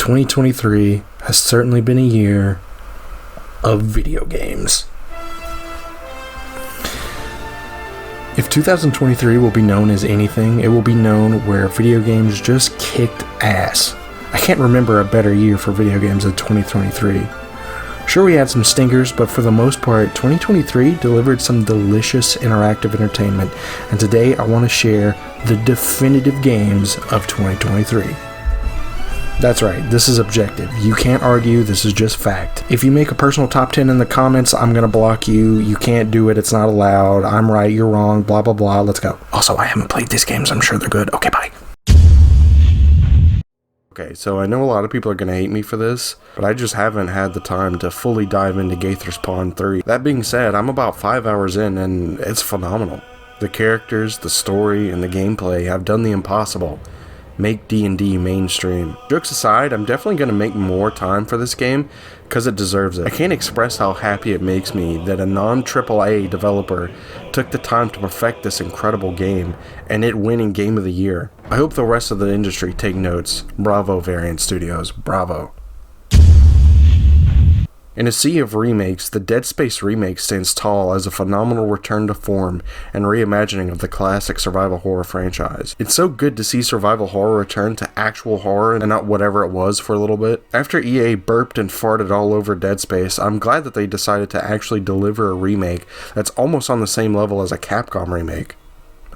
2023 has certainly been a year of video games. If 2023 will be known as anything, it will be known where video games just kicked ass. I can't remember a better year for video games than 2023. Sure, we had some stinkers, but for the most part, 2023 delivered some delicious interactive entertainment, and today I want to share the definitive games of 2023. That's right, this is objective. You can't argue, this is just fact. If you make a personal top 10 in the comments, I'm gonna block you. You can't do it, it's not allowed. I'm right, you're wrong, blah blah blah, let's go. Also, I haven't played these games, I'm sure they're good. Okay, bye. Okay, so I know a lot of people are gonna hate me for this, but I just haven't had the time to fully dive into Gaither's Pawn 3. That being said, I'm about 5 hours in and it's phenomenal. The characters, the story, and the gameplay have done the impossible. Make D&D mainstream. Jokes aside, I'm definitely going to make more time for this game because it deserves it. I can't express how happy it makes me that a non-AAA developer took the time to perfect this incredible game and it winning Game of the Year. I hope the rest of the industry take notes. Bravo, Variant Studios. Bravo. In a sea of remakes, the Dead Space remake stands tall as a phenomenal return to form and reimagining of the classic survival horror franchise. It's so good to see survival horror return to actual horror and not whatever it was for a little bit. After EA burped and farted all over Dead Space, I'm glad that they decided to actually deliver a remake that's almost on the same level as a Capcom remake.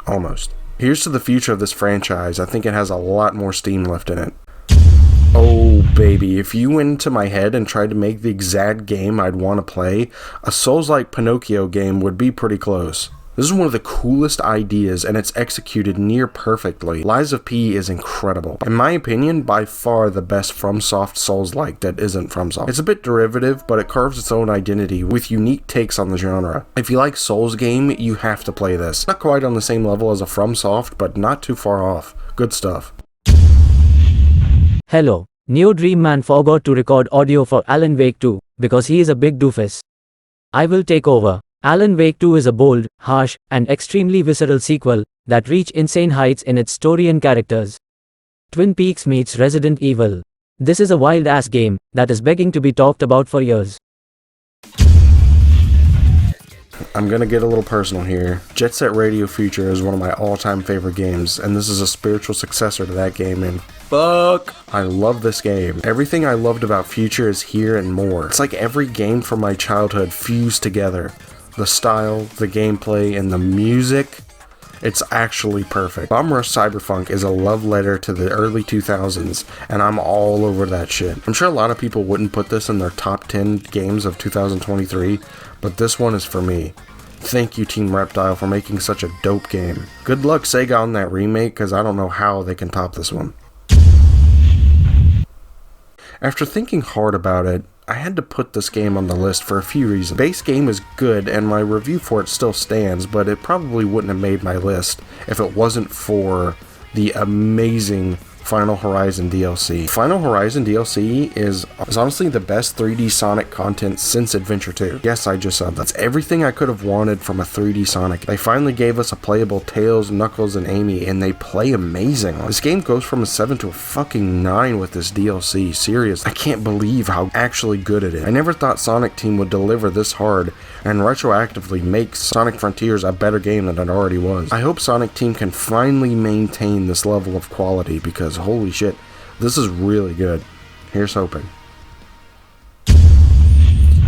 Almost. Here's to the future of this franchise. I think it has a lot more steam left in it. Oh baby, if you went into my head and tried to make the exact game I'd want to play, a Souls-like Pinocchio game would be pretty close. This is one of the coolest ideas and it's executed near perfectly. Lies of P is incredible. In my opinion, by far the best FromSoft Souls-like that isn't FromSoft. It's a bit derivative, but it carves its own identity with unique takes on the genre. If you like Souls game, you have to play this. Not quite on the same level as a FromSoft, but not too far off. Good stuff. Hello, NeoDream man forgot to record audio for Alan Wake 2, because he is a big doofus. I will take over. Alan Wake 2 is a bold, harsh, and extremely visceral sequel that reach insane heights in its story and characters. Twin Peaks meets Resident Evil. This is a wild-ass game that is begging to be talked about for years. I'm gonna get a little personal here. Jet Set Radio Future is one of my all-time favorite games, and this is a spiritual successor to that game, and fuck, I love this game. Everything I loved about Future is here and more. It's like every game from my childhood fused together. The style, the gameplay, and the music, it's actually perfect. Bomb Rush Cyberpunk is a love letter to the early 2000s, and I'm all over that shit. I'm sure a lot of people wouldn't put this in their top 10 games of 2023, but this one is for me. Thank you, Team Reptile, for making such a dope game. Good luck, Sega, on that remake, because I don't know how they can top this one. After thinking hard about it, I had to put this game on the list for a few reasons. Base game is good, and my review for it still stands, but it probably wouldn't have made my list if it wasn't for the amazing Final Horizon DLC. Final Horizon DLC is honestly the best 3D Sonic content since Adventure 2. Yes, I just said that's everything I could have wanted from a 3D Sonic. They finally gave us a playable Tails, Knuckles, and Amy, and they play amazing. This game goes from a 7 to a fucking 9 with this DLC. Serious. I can't believe how actually good it is. I never thought Sonic Team would deliver this hard and retroactively make Sonic Frontiers a better game than it already was. I hope Sonic Team can finally maintain this level of quality because holy shit, this is really good. Here's hoping.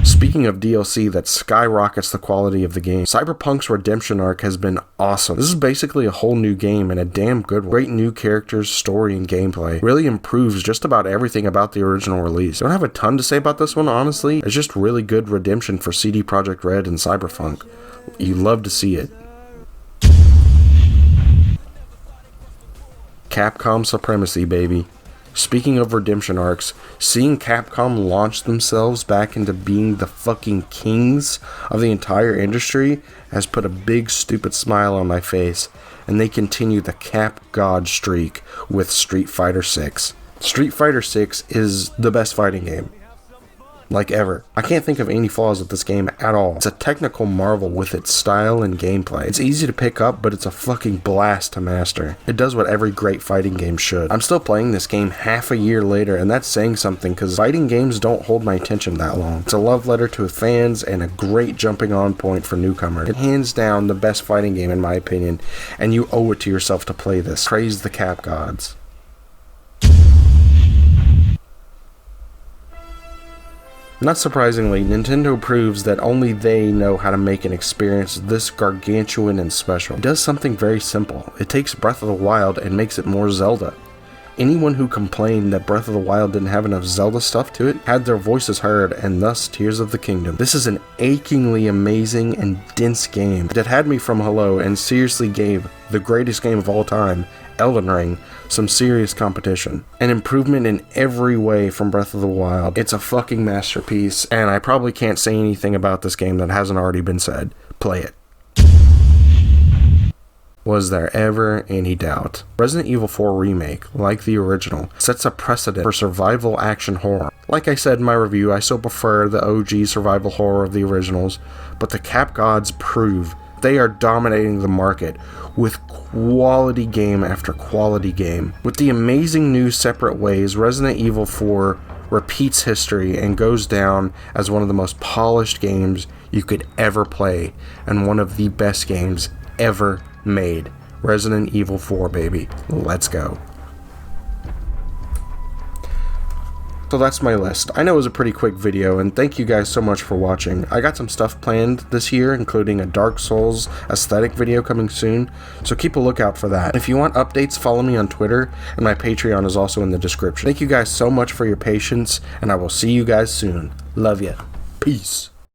Speaking of DLC that skyrockets the quality of the game, Cyberpunk's Redemption arc has been awesome. This is basically a whole new game and a damn good one. Great new characters, story, and gameplay. Really improves just about everything about the original release. I don't have a ton to say about this one, honestly. It's just really good redemption for CD Projekt Red and Cyberpunk. You love to see it. Capcom supremacy, baby. Speaking of redemption arcs, seeing Capcom launch themselves back into being the fucking kings of the entire industry has put a big stupid smile on my face, and they continue the Cap God streak with Street Fighter 6. Street Fighter 6 is the best fighting game. like ever. I can't think of any flaws with this game at all. It's a technical marvel with its style and gameplay. It's easy to pick up, but it's a fucking blast to master. It does what every great fighting game should. I'm still playing this game half a year later, and that's saying something because fighting games don't hold my attention that long. It's a love letter to fans and a great jumping on point for newcomers. It's hands down the best fighting game in my opinion, and you owe it to yourself to play this. Praise the Cap Gods. Not surprisingly, Nintendo proves that only they know how to make an experience this gargantuan and special. It does something very simple. It takes Breath of the Wild and makes it more Zelda. Anyone who complained that Breath of the Wild didn't have enough Zelda stuff to it had their voices heard, and thus Tears of the Kingdom. This is an achingly amazing and dense game that had me from hello and seriously gave the greatest game of all time, Elden Ring, some serious competition. An improvement in every way from Breath of the Wild. It's a fucking masterpiece, and I probably can't say anything about this game that hasn't already been said. Play it. Was there ever any doubt? Resident Evil 4 Remake, like the original, sets a precedent for survival action horror. Like I said in my review, I still prefer the OG survival horror of the originals, but the Cap Gods prove they are dominating the market with quality game after quality game. With the amazing new separate ways, Resident Evil 4 repeats history and goes down as one of the most polished games you could ever play, and one of the best games ever made. Resident Evil 4, baby. Let's go. So that's my list. I know it was a pretty quick video, and thank you guys so much for watching. I got some stuff planned this year, including a Dark Souls aesthetic video coming soon, so keep a lookout for that. If you want updates, follow me on Twitter, and my Patreon is also in the description. Thank you guys so much for your patience, and I will see you guys soon. Love ya. Peace.